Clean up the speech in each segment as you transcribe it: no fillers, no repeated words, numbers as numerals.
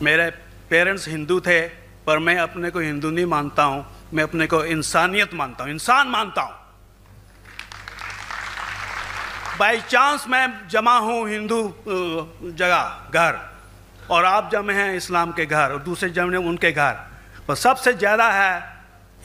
मेरे पेरेंट्स हिंदू थे, पर मैं अपने को हिंदू नहीं मानता हूँ, मैं अपने को इंसानियत मानता हूँ, इंसान मानता हूँ। बाई चांस मैं जमा हूँ हिंदू जगह घर, और आप जमे हैं इस्लाम के घर, और दूसरे जमे उनके घर, पर सबसे ज़्यादा है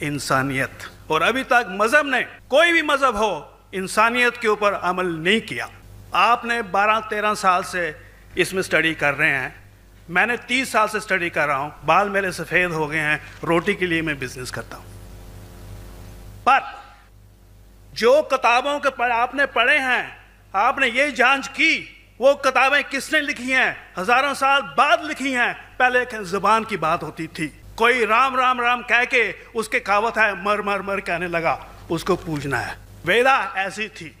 इंसानियत। और अभी तक मज़हब ने, कोई भी मज़हब हो, इंसानियत के ऊपर अमल नहीं किया। आपने 12-13 साल से इसमें स्टडी कर रहे हैं, मैंने 30 साल से स्टडी कर रहा हूँ, बाल मेरे सफ़ेद हो गए हैं, रोटी के लिए मैं बिजनेस करता हूँ। पर जो किताबों के आपने पढ़े हैं, आपने ये जांच की वो किताबें किसने लिखी हैं? हज़ारों साल बाद लिखी हैं। पहले एक ज़ुबान की बात होती थी, कोई राम राम राम कह के उसके कहावत है मर मर मर कहने लगा, उसको पूजना है। वेदा ऐसी थी,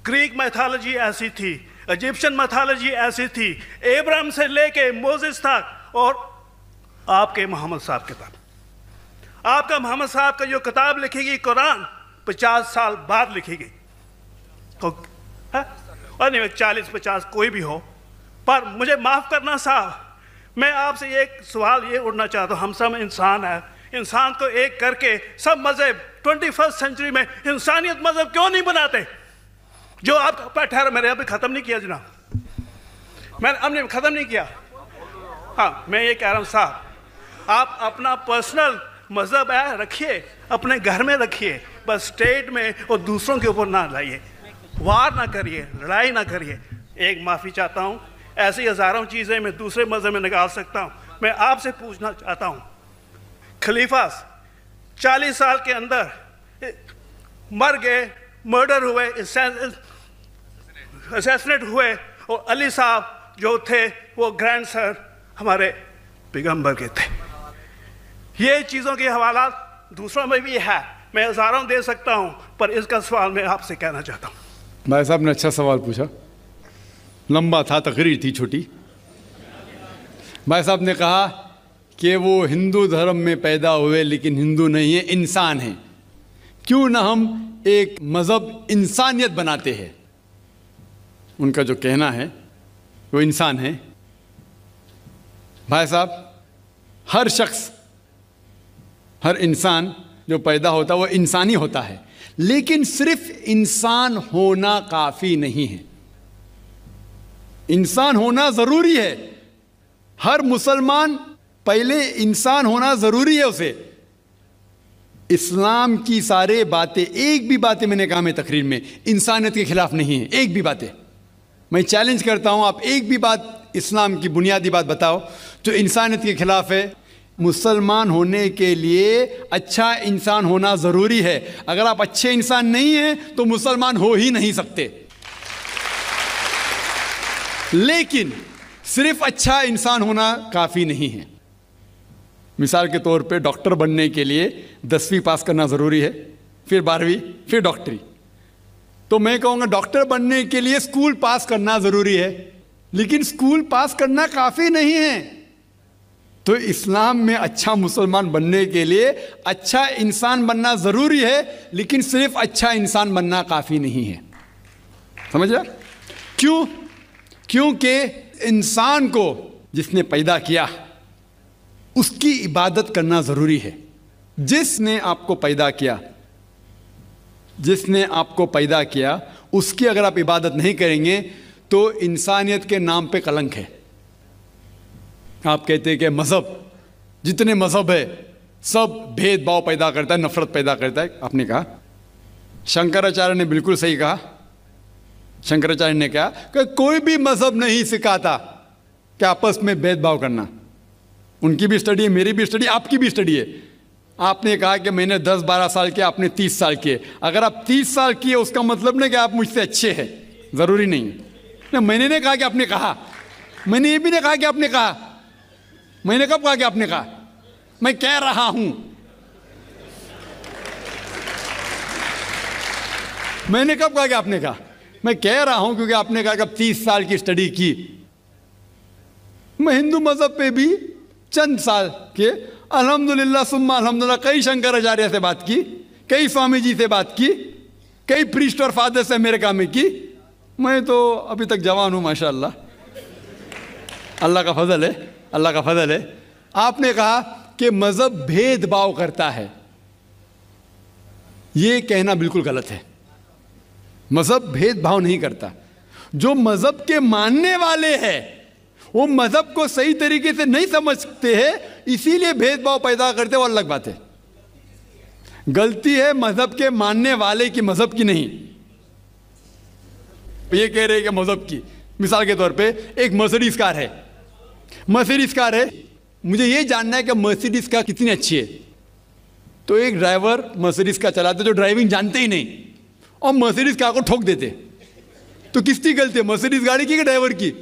ग्रीक मैथोलॉजी ऐसी थी, इजिप्शियन मैथोलॉजी ऐसी थी, एब्राहम से लेके मोसेस तक, और आपके मोहम्मद साहब किताब, आपका मोहम्मद साहब का जो किताब लिखेगी कुरान 50 साल बाद लिखेगी, और नहीं 40-50 कोई भी हो। पर मुझे माफ़ करना साहब, मैं आपसे एक सवाल ये उठना चाहता हूँ, हम सब इंसान हैं, इंसान को एक करके सब मज़हब 21st सेंचुरी में इंसानियत मज़हब क्यों नहीं बनाते? जो आप ठहरो, मैंने अभी ख़त्म नहीं किया जनाब, मैंने हमने ख़त्म नहीं किया। हाँ, मैं ये कह रहा हूँ साहब, आप अपना पर्सनल मज़हब है रखिए, अपने घर में रखिए, बस स्टेट में और दूसरों के ऊपर ना लाइए, वार ना करिए, लड़ाई ना करिए। एक माफ़ी चाहता हूँ, ऐसी हज़ारों चीज़ें मैं दूसरे मज़हब में निकाल सकता हूँ। मैं आपसे पूछना चाहता हूँ, खलीफा 40 साल के अंदर मर गए, मर्डर हुए, असैसिनेट हुए, और अली साहब जो थे वो ग्रैंडसन हमारे पैगंबर के थे। ये चीज़ों के हवाला दूसरों में भी है, मैं हज़ारों दे सकता हूँ, पर इसका सवाल मैं आपसे कहना चाहता हूँ। भाई साहब ने अच्छा सवाल पूछा, लंबा था, तकरीर थी छोटी। भाई साहब ने कहा कि वो हिंदू धर्म में पैदा हुए लेकिन हिंदू नहीं है, इंसान हैं। क्यों ना हम एक मज़हब इंसानियत बनाते हैं? उनका जो कहना है वो इंसान है। भाई साहब, हर शख्स, हर इंसान जो पैदा होता है वो इंसानी होता है, लेकिन सिर्फ इंसान होना काफ़ी नहीं है। इंसान होना ज़रूरी है। हर मुसलमान पहले इंसान होना ज़रूरी है उसे। इस्लाम की सारे बातें, एक भी बातें मैंने कहा मैं तकरीर में, इंसानियत के खिलाफ नहीं है। एक भी बातें मैं चैलेंज करता हूँ, आप एक भी बात इस्लाम की बुनियादी बात बताओ जो इंसानियत के खिलाफ है। मुसलमान होने के लिए अच्छा इंसान होना ज़रूरी है। अगर आप अच्छे इंसान नहीं हैं तो मुसलमान हो ही नहीं सकते। लेकिन सिर्फ अच्छा इंसान होना काफ़ी नहीं है। मिसाल के तौर पे डॉक्टर बनने के लिए 10वीं पास करना ज़रूरी है, फिर 12वीं, फिर डॉक्टरी। तो मैं कहूँगा डॉक्टर बनने के लिए स्कूल पास करना ज़रूरी है, लेकिन स्कूल पास करना काफ़ी नहीं है। तो इस्लाम में अच्छा मुसलमान बनने के लिए अच्छा इंसान बनना ज़रूरी है, लेकिन सिर्फ अच्छा इंसान बनना काफ़ी नहीं है। समझ रहे? क्यों? क्योंकि इंसान को जिसने पैदा किया उसकी इबादत करना ज़रूरी है। जिसने आपको पैदा किया, जिसने आपको पैदा किया, उसकी अगर आप इबादत नहीं करेंगे तो इंसानियत के नाम पे कलंक है। आप कहते हैं कि मज़हब, जितने मज़हब है सब भेदभाव पैदा करता है, नफ़रत पैदा करता है। आपने कहा, शंकराचार्य ने बिल्कुल सही कहा। शंकराचार्य ने कहा कि कोई भी मज़हब नहीं सिखाता कि आपस में भेदभाव करना। उनकी भी स्टडी है, मेरी भी स्टडी, आपकी भी स्टडी है। आपने कहा कि मैंने 10-12 साल किया, आपने 30 साल किए। अगर आप 30 साल किए उसका मतलब नहीं कि आप मुझसे अच्छे हैं, ज़रूरी नहीं है। मैंने नहीं कहा कि आपने कहा, मैंने ये भी नहीं कहा कि आपने कहा। मैंने कब कहा कि आपने कहा? मैं कह रहा हूं, मैंने कब कहा कि आपने कहा? मैं कह रहा हूं क्योंकि आपने कहा कि अब 30 साल की स्टडी की। मैं हिंदू मज़हब पे भी चंद साल के, अल्हम्दुलिल्लाह सुम्मा अल्हम्दुलिल्लाह, कई शंकराचार्य से बात की, कई स्वामी जी से बात की, कई प्रीस्ट और फादर से अमेरिका में की। मैं तो अभी तक जवान हूँ माशाअल्लाह, अल्लाह का फजल है। अल्लाह का फजल है। आपने कहा कि मजहब भेदभाव करता है। ये कहना बिल्कुल गलत है। मजहब भेदभाव नहीं करता। जो मजहब के मानने वाले हैं वो मजहब को सही तरीके से नहीं समझते हैं, इसीलिए भेदभाव पैदा करते, वो अलग बात है। गलती है मजहब के मानने वाले की, मजहब की नहीं। ये कह रहे हैं कि मजहब की, मिसाल के तौर पे एक मर्सिडीज कार है, मर्सिडीज कार है, मुझे ये जानना है कि मर्सिडीज कार कितनी अच्छी है। तो एक ड्राइवर मर्सिडीज कार चलाते जो ड्राइविंग जानते ही नहीं और मर्सिडीज कार को ठोक देते, तो किसकी गलती है, मर्सिडीज गाड़ी की कि ड्राइवर की?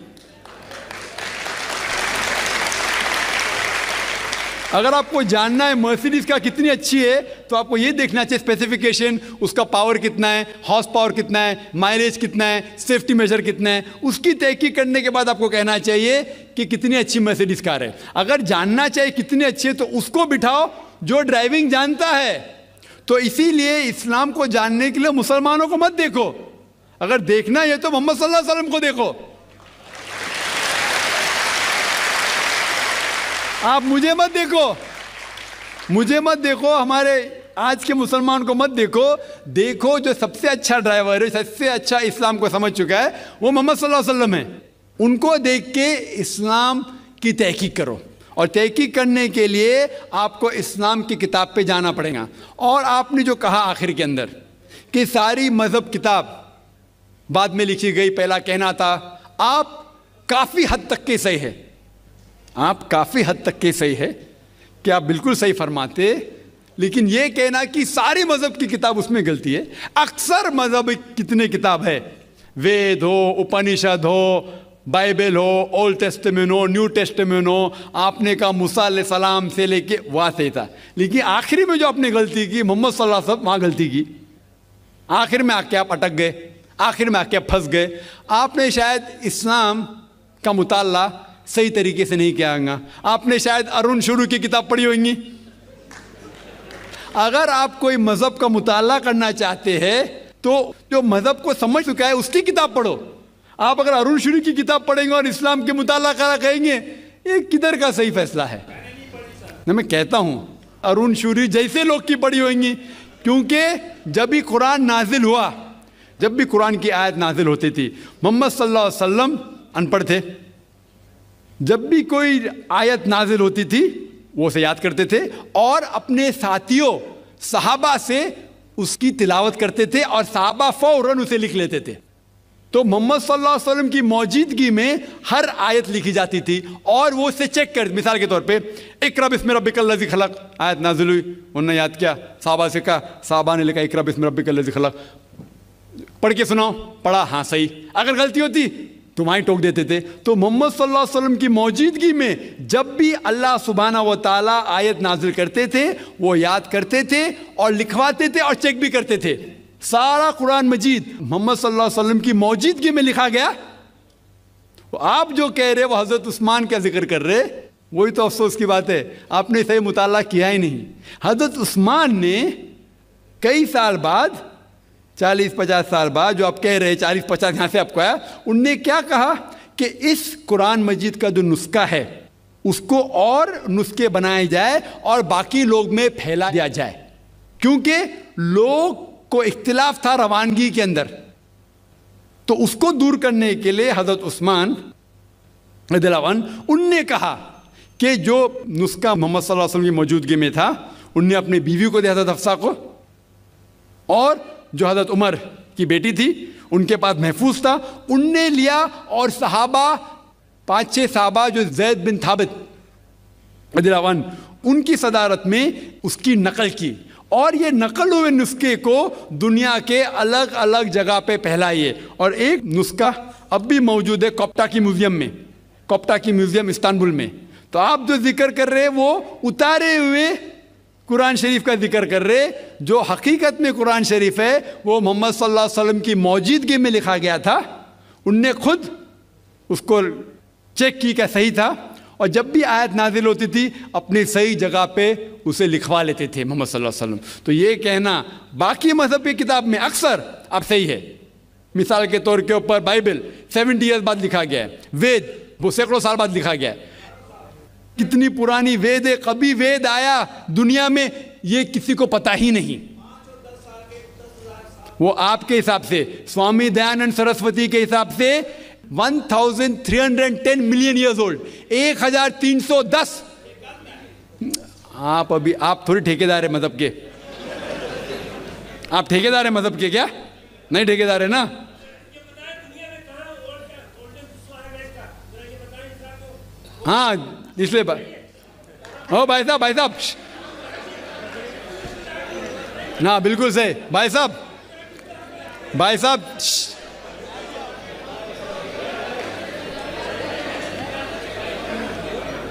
अगर आपको जानना है मर्सिडीज कार कितनी अच्छी है तो आपको ये देखना चाहिए स्पेसिफिकेशन, उसका पावर कितना है, हॉर्स पावर कितना है, माइलेज कितना है, सेफ्टी मेजर कितना है। उसकी तहकीक करने के बाद आपको कहना चाहिए कि कितनी अच्छी मर्सिडीज कार है। अगर जानना चाहिए कितनी अच्छी है तो उसको बिठाओ जो ड्राइविंग जानता है। तो इसीलिए इस्लाम को जानने के लिए मुसलमानों को मत देखो, अगर देखना है तो मोहम्मद सल्लल्लाहु अलैहि वसल्लम को देखो। आप मुझे मत देखो, मुझे मत देखो, हमारे आज के मुसलमान को मत देखो। देखो जो सबसे अच्छा ड्राइवर है, सबसे अच्छा इस्लाम को समझ चुका है, वो मोहम्मद सल्लल्लाहु अलैहि वसल्लम है। उनको देख के इस्लाम की तहकीक करो, और तहकीक करने के लिए आपको इस्लाम की किताब पे जाना पड़ेगा। और आपने जो कहा आखिर के अंदर कि सारी मज़हब किताब बाद में लिखी गई, पहला कहना था, आप काफ़ी हद तक के सही है, आप काफ़ी हद तक के सही है कि आप बिल्कुल सही फरमाते, लेकिन यह कहना कि सारी मज़हब की किताब उसमें गलती है। अक्सर मज़हब कितने किताब है, वेद हो, उपनिषद हो, बाइबल हो, ओल्ड टेस्टामेंट हो, न्यू टेस्टामेंट हो, आपने कहा मूसा अलैहिस्सलाम से लेके वहाँ से था, लेकिन आखिरी में जो आपने गलती की मोहम्मद सल्लल्लाहु अलैहि वसल्लम, वहाँ गलती की। आखिर में आके आप अटक गए, आखिर में आके आप फंस गए। आपने शायद इस्लाम का मुताला सही तरीके से नहीं किया होगा, आपने शायद अरुण शुरू की किताब पढ़ी होंगी। अगर आप कोई मज़हब का मुताला करना चाहते हैं तो जो मज़हब को समझ चुका है उसकी किताब पढ़ो। आप अगर अरुण शुरू की किताब पढ़ेंगे और इस्लाम के मुताला करा कहेंगे, ये किधर का सही फैसला है? ना, मैं कहता हूँ अरुण शुरी जैसे लोग की पढ़ी होंगी, क्योंकि जब भी कुरान नाजिल हुआ, जब भी कुरान की आयत नाजिल होती थी, मोहम्मद सल्लल्लाहु अलैहि वसल्लम अनपढ़ थे। जब भी कोई आयत नाजिल होती थी वो उसे याद करते थे और अपने साथियों सहाबा से उसकी तिलावत करते थे, और सहाबा फौरन उसे लिख लेते थे। तो मोहम्मद सल्लल्लाहु अलैहि वसल्लम की मौजूदगी में हर आयत लिखी जाती थी और वो उसे चेक कर, मिसाल के तौर पे इक़रा बिस्मि रब्बिकल लज़ी खलक़ आयत नाज़िल हुई, उन्होंने याद किया, सहाबा से कहा, सहाबा ने लिखा इक़रा बिस्मि रब्बिकल लज़ी खलक़, पढ़ के सुनाओ, पढ़ा, हाँ सही। अगर गलती होती तो वहीं टोक देते थे। तो मोहम्मद सल्लल्लाहु अलैहि वसल्लम की मौजूदगी में जब भी अल्लाह सुब्हानहू व तआला आयत नाज़िल करते थे वो याद करते थे और लिखवाते थे और चेक भी करते थे। सारा कुरान मजीद मोहम्मद सल्लल्लाहु अलैहि वसल्लम की मौजूदगी में लिखा गया। तो आप जो कह रहे वो हज़रत उस्मान का जिक्र कर रहे, वही तो अफसोस की बात है, आपने सही मुताला किया ही नहीं। हज़रत उस्मान ने कई साल बाद, 40-50 साल बाद, जो आप कह रहे 40-50 यहाँ से आपको आया, उनने क्या कहा कि इस कुरान मजीद का जो नुस्खा है उसको और नुस्खे बनाए जाए और बाकी लोग में फैला दिया जाए, क्योंकि लोग को इख्तिलाफ था रवानगी के अंदर। तो उसको दूर करने के लिए हज़रत उस्मान रज़ियल्लाहु अन्हु उनने कहा कि जो नुस्खा मोहम्मद सल्लल्लाहु अलैहि वसल्लम की मौजूदगी में था उनने अपनी बीवी को दिया, हज़रत हफ्सा को, और जो हज़रत उमर की बेटी थी उनके पास महफूज था, उनने लिया, और सहाबा 5-6 सहाबा जो ज़ैद बिन थाबित रज़ियल्लाहु अन्हु उनकी सदारत में उसकी नकल की, और ये नकल हुए नुस्खे को दुनिया के अलग अलग जगह पे फैलाइए। और एक नुस्खा अब भी मौजूद है कोप्टा की म्यूज़ियम में, कोप्टा की म्यूज़ियम इस्तांबुल में। तो आप जो जिक्र कर रहे हैं वो उतारे हुए कुरान शरीफ का जिक्र कर रहे, जो हकीकत में कुरान शरीफ है वो मोहम्मद सल्लल्लाहु अलैहि वसल्लम की मौजूदगी में लिखा गया था। उनने खुद उसको चेक की क्या सही था, और जब भी आयत नाजिल होती थी अपनी सही जगह पे उसे लिखवा लेते थे मोहम्मद सल्लल्लाहु अलैहि वसल्लम। तो ये कहना बाकी मज़हब की किताब में अक्सर अब सही है। मिसाल के तौर के ऊपर बाइबल 70 ईयर्स बाद लिखा गया है, वेद वो सैकड़ों साल बाद लिखा गया है, कितनी पुरानी वेद है, कभी वेद आया दुनिया में ये किसी को पता ही नहीं। वो आपके हिसाब से, स्वामी दयानंद सरस्वती के हिसाब से 1310 मिलियन ईयर्स ओल्ड, 1310। आप थोड़ी ठेकेदार है मजहब के, आप ठेकेदार है मजहब के क्या? नहीं ठेकेदार है ना। हाँ इसलिए ओ भाई साहब ना, बिल्कुल सही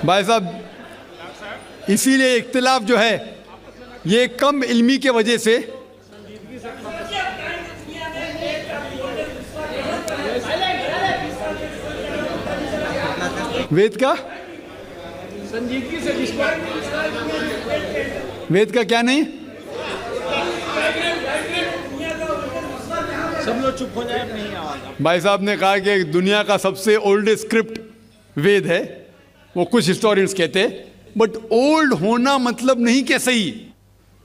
भाई साहब इसीलिए इख्तिलाफ जो है ये कम इल्मी के वजह से, वेद का संजीदगी से, वेद का क्या नहीं, सब लोग चुप हो जाए, नहीं आवाज। भाई साहब ने कहा कि दुनिया का सबसे ओल्डेस्ट स्क्रिप्ट वेद है, वो कुछ हिस्टोरियंस कहते हैं, बट ओल्ड होना मतलब नहीं कि सही।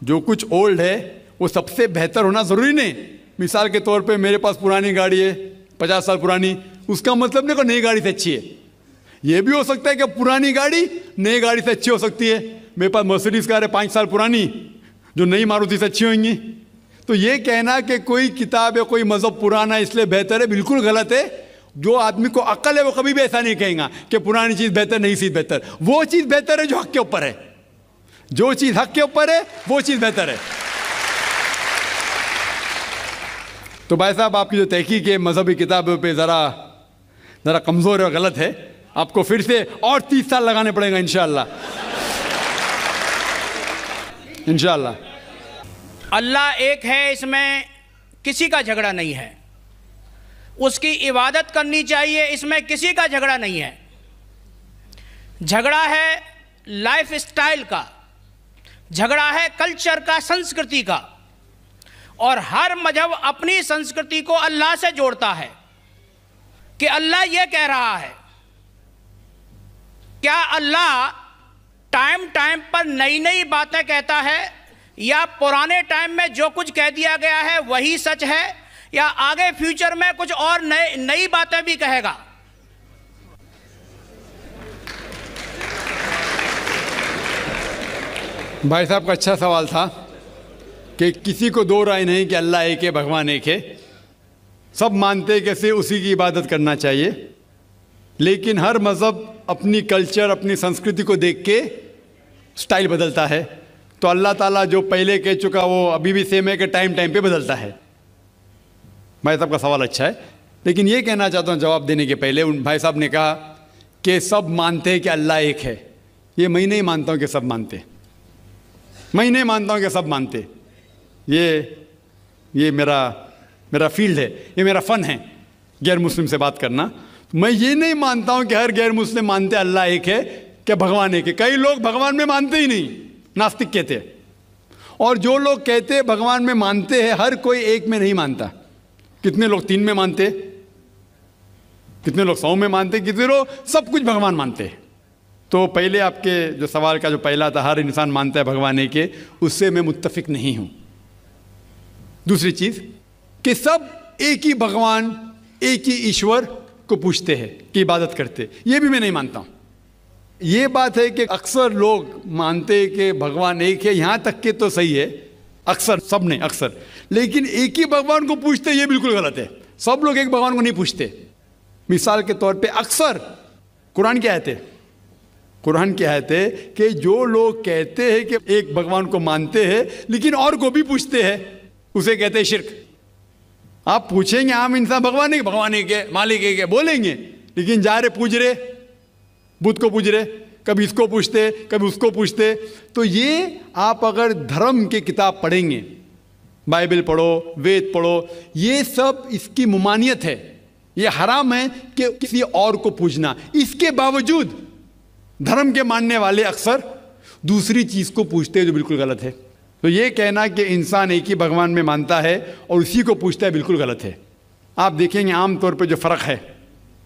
जो कुछ ओल्ड है वो सबसे बेहतर होना जरूरी नहीं। मिसाल के तौर पे मेरे पास पुरानी गाड़ी है 50 साल पुरानी, उसका मतलब नहीं कि नई गाड़ी से अच्छी है। ये भी हो सकता है कि पुरानी गाड़ी नई गाड़ी से अच्छी हो सकती है। मेरे पास मर्सिडीज कार है 5 साल पुरानी, जो नई मारुति से अच्छी होंगी। तो ये कहना कि कोई किताब या कोई मजहब पुराना इसलिए बेहतर है, बिल्कुल गलत है। जो आदमी को अक्ल है वो कभी भी ऐसा नहीं कहेगा कि पुरानी चीज बेहतर, नई चीज बेहतर। वो चीज बेहतर है जो हक के ऊपर है, जो चीज हक के ऊपर है वो चीज बेहतर है। तो भाई साहब आपकी जो तहकीक है मजहबी किताबों पे जरा कमजोर है और गलत है। आपको फिर से और 30 साल लगाने पड़ेगा इंशाअल्लाह। अल्लाह एक है, इसमें किसी का झगड़ा नहीं है। उसकी इबादत करनी चाहिए, इसमें किसी का झगड़ा नहीं है। झगड़ा है लाइफ स्टाइल का, झगड़ा है कल्चर का, संस्कृति का। और हर मजहब अपनी संस्कृति को अल्लाह से जोड़ता है कि अल्लाह ये कह रहा है। क्या अल्लाह टाइम टाइम पर नई नई बातें कहता है, या पुराने टाइम में जो कुछ कह दिया गया है वही सच है, या आगे फ्यूचर में कुछ और नई बातें भी कहेगा? भाई साहब का अच्छा सवाल था कि किसी को दो राय नहीं कि अल्लाह एक है, भगवान एक है। सब मानते कैसे उसी की इबादत करना चाहिए, लेकिन हर मज़हब अपनी कल्चर, अपनी संस्कृति को देख के स्टाइल बदलता है। तो अल्लाह ताला जो पहले कह चुका वो अभी भी सेम है कि टाइम टाइम पे बदलता है। भाई साहब का सवाल अच्छा है, लेकिन ये कहना चाहता हूँ जवाब देने के पहले, उन भाई साहब ने कहा कि सब मानते हैं कि अल्लाह एक है। ये मैं नहीं मानता हूँ कि सब मानते, मैं नहीं मानता हूँ कि सब मानते। ये मेरा फील्ड है, ये मेरा फ़न है गैर मुस्लिम से बात करना। मैं ये नहीं मानता हूँ कि हर गैर मुस्लिम मानते अल्लाह एक है, कि भगवान एक है। कई लोग भगवान में मानते ही नहीं, नास्तिक कहते हैं। और जो लोग कहते हैं भगवान में मानते हैं, हर कोई एक में नहीं मानता। कितने लोग 3 में मानते, कितने लोग 100 में मानते, कितने लोग सब कुछ भगवान मानते हैं। तो पहले आपके जो सवाल का जो पहला था, हर इंसान मानता है भगवान एक है, उससे मैं मुत्तफिक नहीं हूँ। दूसरी चीज़ कि सब एक ही भगवान, एक ही ईश्वर को पूछते हैं कि इबादत करते, ये भी मैं नहीं मानता हूँ। ये बात है कि अक्सर लोग मानते हैं कि भगवान एक है, यहाँ तक के तो सही है, अक्सर, सब नहीं अक्सर, लेकिन एक ही भगवान को पूछते ये बिल्कुल गलत है। सब लोग एक भगवान को नहीं पूछते। मिसाल के तौर पे अक्सर कुरान की आयत है, कुरान की आयत है कि जो लोग कहते हैं कि एक भगवान को मानते हैं लेकिन और को भी पूछते हैं, उसे कहते हैं शिर्क। आप पूछेंगे आम इंसान भगवान एक है, मालिक एक है बोलेंगे, लेकिन जा रहे पूज रहे, बुद्ध को पूज रहे, कभी इसको पूछते कभी उसको पूछते। तो ये आप अगर धर्म की किताब पढ़ेंगे, बाइबल पढ़ो, वेद पढ़ो, ये सब इसकी मुमानियत है। ये हराम है कि किसी और को पूजना। इसके बावजूद धर्म के मानने वाले अक्सर दूसरी चीज़ को पूछते हैं जो बिल्कुल गलत है। तो ये कहना कि इंसान एक ही भगवान में मानता है और उसी को पूछता है बिल्कुल गलत है। आप देखेंगे आम तौर पे जो फ़र्क है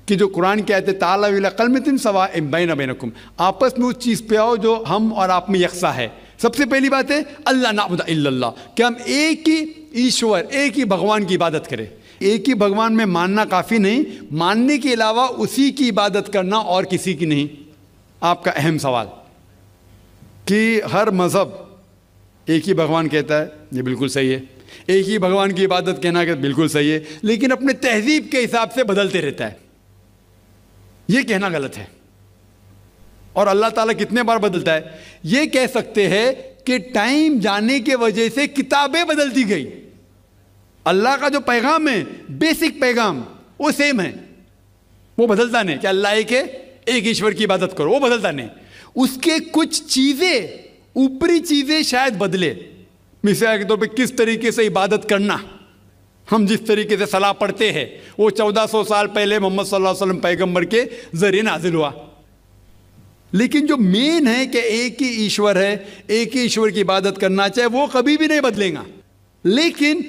कि जो कुरान की आयत ताला इला कलमतिन सवाइन बैना बैनकुम, आपस में उस चीज़ पे आओ जो हम और आप में यकसा है। सबसे पहली बात है अल्लाह नाबुद इल्लल्लाह, कि हम एक ही ईश्वर, एक ही भगवान की इबादत करें। एक ही भगवान में मानना काफ़ी नहीं, मानने के अलावा उसी की इबादत करना और किसी की नहीं। आपका अहम सवाल कि हर मज़हब एक ही भगवान कहता है, ये बिल्कुल सही है। एक ही भगवान की इबादत कहना कि बिल्कुल सही है, लेकिन अपने तहजीब के हिसाब से बदलते रहता है, ये कहना गलत है। और अल्लाह ताला कितने बार बदलता है? ये कह सकते हैं कि टाइम जाने के वजह से किताबें बदलती गई। अल्लाह का जो पैगाम है, बेसिक पैगाम, वो सेम है, वो बदलता नहीं कि अल्लाह एक है, एक ईश्वर की इबादत करो, वो बदलता नहीं। उसके कुछ चीज़ें, ऊपरी चीज़ें शायद बदले। मिसाल के तौर पे किस तरीके से इबादत करना, हम जिस तरीके से सलाह पढ़ते हैं वो 1400 साल पहले मोहम्मद सल्लल्लाहु अलैहि वसल्लम पैगंबर के ज़रिए नाजिल हुआ। लेकिन जो मेन है कि एक ही ईश्वर है, एक ही ईश्वर की इबादत करना चाहे, वो कभी भी नहीं बदलेगा। लेकिन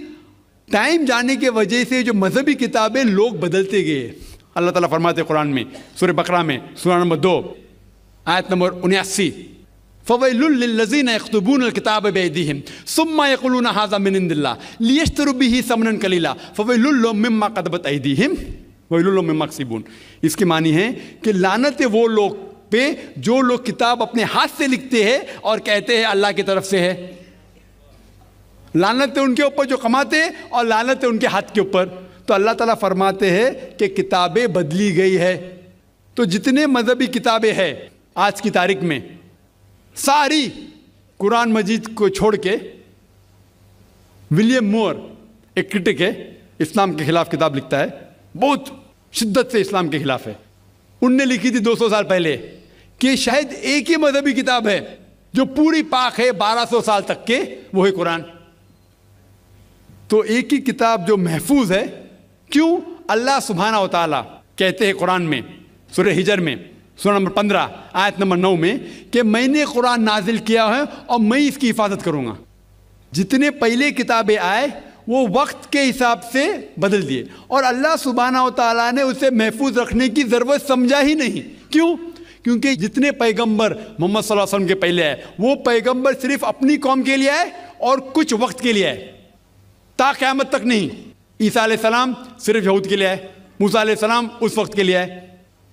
टाइम जाने के वजह से जो मजहबी किताबें लोग बदलते गए। अल्लाह ताला फरमाते कुरान में सूरह बकरा में सूरा नंबर 2 आयत नंबर 79, फ़वैलुल लिल्लज़ीना यक्तुबूनल किताब बिअयदीहिम सुम्मा यक़ूलूना हाज़ा मिन इंदिल्लाह लियश्तरू बिही समनन कलीला फ़वैलुल लहुम मिम्मा क़दबत अयदीहिम वैलुल लहुम मिम्मा यक्सिबून। इसकी मानी है कि लानत है वो लोग पे जो लोग किताब अपने हाथ से लिखते हैं और कहते हैं अल्लाह की तरफ से है। लानत है उनके ऊपर जो कमाते हैं और लानत है उनके हाथ के ऊपर। तो अल्लाह ताला फरमाते हैं कि किताबें बदली गई है। तो जितने मजहबी किताबें हैं आज की तारीख में, सारी कुरान मजीद को छोड़ के, विलियम मोर एक क्रिटिक है, इस्लाम के खिलाफ किताब लिखता है, बहुत शिद्दत से इस्लाम के खिलाफ है। उनने लिखी थी 200 साल पहले कि शायद एक ही मजहबी किताब है जो पूरी पाक है 1200 साल तक के, वो है कुरान। तो एक ही किताब जो महफूज है, क्यों? अल्लाह सुब्हाना व तआला कहते हैं कुरान में सूरह हिजर में सूरा नंबर 15 आयत नंबर 9 में कि मैंने कुरान नाजिल किया है और मैं इसकी हिफाजत करूँगा। जितने पहले किताबें आए वो वक्त के हिसाब से बदल दिए और अल्लाह सुब्हाना व तआला ने उसे महफूज रखने की ज़रूरत समझा ही नहीं। क्यों? क्योंकि जितने पैगंबर मोहम्मद सल्लल्लाहु अलैहि वसल्लम के पहले आए वो पैगंबर सिर्फ अपनी कौम के लिए आए और कुछ वक्त के लिए आए, ता क़यामत तक नहीं। ईसा अलैहिस्सलाम सिर्फ यहूद के लिए आए, मूसा अलैहिस्सलाम उस वक्त के लिए आए।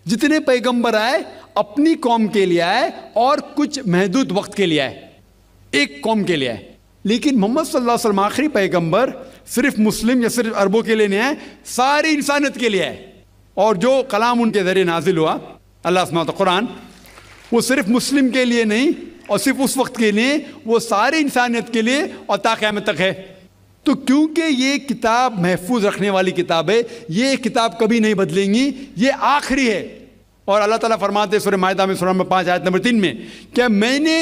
जितने पैगंबर आए अपनी कौम के लिए आए और कुछ महदूद वक्त के लिए आए, एक कौम के लिए आए। लेकिन मोहम्मद सल्लल्लाहु अलैहि वसल्लम आखिरी पैगंबर सिर्फ मुस्लिम या सिर्फ अरबों के लिए नहीं आए, सारी इंसानियत के लिए आए। और जो कलाम उनके ज़रिए नाजिल हुआ अल्लाह सुब्हानहू व तआला कुरान, वो सिर्फ मुस्लिम के लिए नहीं और सिर्फ उस वक्त के लिए, वो सारी इंसानियत के लिए और ता क़यामत तक है। तो क्योंकि ये किताब महफूज रखने वाली किताब है, ये किताब कभी नहीं बदलेंगी, ये आखिरी है। और अल्लाह ताला फरमाते सूरह माइदा में सूरा नंबर 5 आयत नंबर 3 में क्या मैंने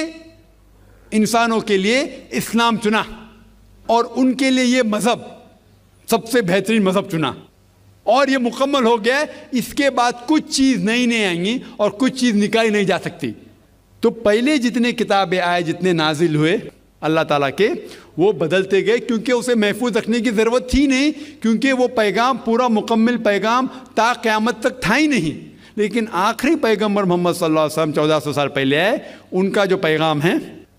इंसानों के लिए इस्लाम चुना और उनके लिए ये मज़हब सबसे बेहतरीन मज़हब चुना और ये मुकम्मल हो गया। इसके बाद कुछ चीज़ नई नहीं आएंगी और कुछ चीज़ निकाली नहीं जा सकती। तो पहले जितने किताबें आए, जितने नाजिल हुए अल्लाह ताला के, वो बदलते गए क्योंकि उसे महफूज रखने की ज़रूरत थी नहीं, क्योंकि वो पैगाम पूरा मुकम्मल पैगाम ता क़यामत तक था ही नहीं। लेकिन आखिरी पैगंबर मोहम्मद सल्लल्लाहु अलैहि वसल्लम 1400 साल पहले आए, उनका जो पैगाम है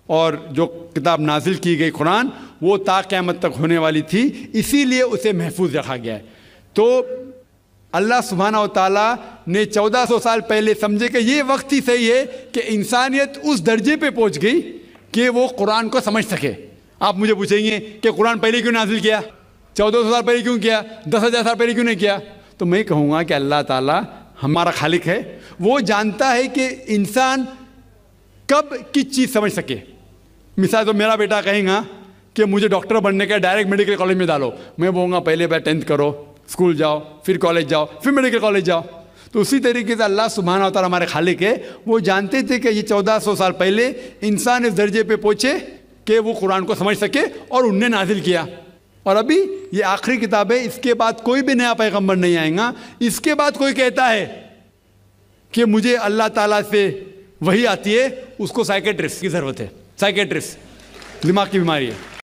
और जो किताब नाजिल की गई कुरान, वो ता क़यामत तक होने वाली थी, इसीलिए उसे महफूज रखा गया है। तो अल्लाह सुब्हाना व तआला ने 1400 साल पहले समझे कि ये वक्त ही सही है कि इंसानियत उस दर्जे पे पहुंच गई कि वो कुरान को समझ सके। आप मुझे पूछेंगे कि कुरान पहले क्यों नाजिल किया, 1400 साल पहले क्यों किया, 10,000 साल पहले क्यों नहीं किया? तो मैं कहूँगा कि अल्लाह ताला हमारा खालिक है, वो जानता है कि इंसान कब किस चीज़ समझ सके। मिसाल तो मेरा बेटा कहेगा कि मुझे डॉक्टर बनने का, डायरेक्ट मेडिकल कॉलेज में डालो, मैं बोलूँगा पहले 10th करो, स्कूल जाओ, फिर कॉलेज जाओ, फिर मेडिकल कॉलेज जाओ। तो उसी तरीके से अल्लाह सुब्हाना व तआला हमारे खालिक है, वो जानते थे कि ये 1400 साल पहले इंसान इस दर्जे पे पहुँचे कि वो कुरान को समझ सके और उनने नाजिल किया। और अभी ये आखिरी किताब है, इसके बाद कोई भी नया पैगंबर नहीं आएगा। इसके बाद कोई कहता है कि मुझे अल्लाह ताला से वही आती है, उसको साइकेट्रिस्ट की ज़रूरत है। साइकेट्रिस्ट दिमाग की बीमारी है।